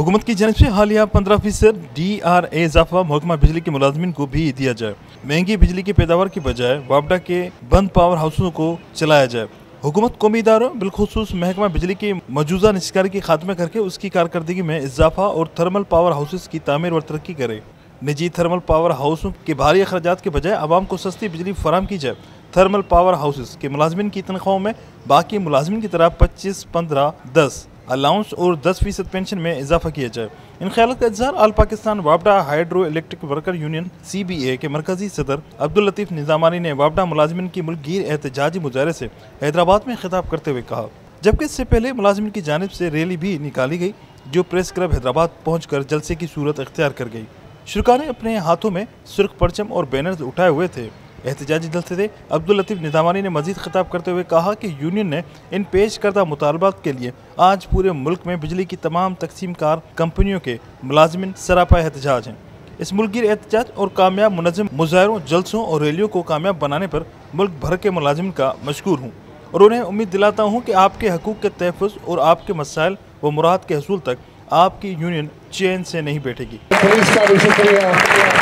हुकूमत की जानिब से हालिया 15% DRA इजाफा महकमा बिजली के मुलाजमीन को भी दिया जाए। महंगी बिजली की पैदावार की बजाय वापडा के बंद पावर हाउसों को चलाया जाए। हुकूमत कौमी इदारों बिलखुसूस महकमा बिजली की मौजूदा निस्कारी की खात्मा करके उसकी कारकर्दगी में इजाफा और थर्मल पावर हाउसेस की तामीर व तरक्की करे। निजी थर्मल पावर हाउसों के भारी अखराजात के बजाय आवाम को सस्ती बिजली फराम की जाए। थर्मल पावर हाउसेस के मुलाजमीन की तनख्वाहों में बाकी मुलाजमीन की तरह 25-15-10 अलाउंस और 10% पेंशन में इजाफा किया जाए। इन ख्यालों का इजहार आल पाकिस्तान वापडा hydro electric worker union CBA के मरकजी सदर अब्दुल लतीफ़ निज़ामानी ने वापडा मुलाजमीन की मुल्कगीर एहतजाजी मुजाहरे से हैदराबाद में खिताब करते हुए कहा। जबकि इससे पहले मुलाजमीन की जानिब से रैली भी निकाली गई जो प्रेस क्लब हैदराबाद पहुँच कर जलसे की सूरत इख्तियार कर गई। शुरा ने अपने हाथों में सुर्ख परचम और बैनर्स उठाए हुए थे। एहतजाजी जलसे से अब्दुल लतीफ़ निज़ामानी ने मजीद खिताब करते हुए कहा कि यूनियन ने इन पेश करदा मुतालबात के लिए आज पूरे मुल्क में बिजली की तमाम तकसीम कार कंपनियों के मुलाजमीन सरापा एहतजाज हैं। इस मुल्कगीर एहतजाज और कामयाब मुनज़्ज़म मुजाहरों, जलसों और रैलियों को कामयाब बनाने पर मुल्क भर के मुलाजमीन का मशकूर हूँ और उन्हें उम्मीद दिलाता हूँ कि आपके हकूक़ के तहफ़्फ़ुज़ और आपके मसाइल व मुराद के हसूल तक आपकी यूनियन चैन से नहीं बैठेगी। पुलिस का भी शुक्रिया,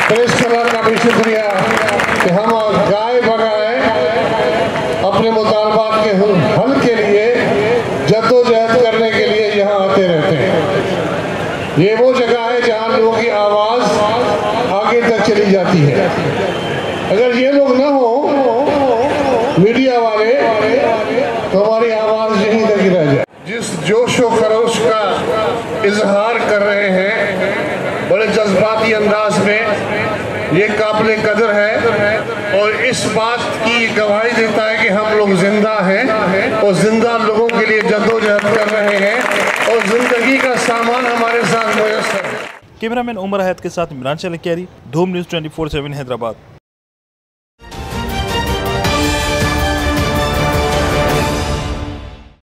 प्रेस क्लब का भी शुक्रिया कि हम गाय बगाए अपने मुतालबात के हल के लिए जद्दोजहद करने के लिए यहाँ आते रहते हैं। ये वो जगह है जहाँ लोगों की आवाज़ आगे तक चली जाती है। अगर ये लोग ना हो मीडिया वाले तो हमारी आवाज़ यहीं तक ही रह जाए। जिस जोश व खरोश का इजहार कर रहे हैं बड़े जज्बाती अंदाज में, ये काबिल कदर है और इस बात की गवाही देता है कि हम लोग जिंदा हैं और जिंदा लोगों के लिए जद्दोजहद कर रहे हैं और जिंदगी का सामान हमारे साथ मुयस्सर है। कैमरामैन उमर हयात के साथ इमरान शाह लकियारी, धूम न्यूज़ 24/7 हैदराबाद।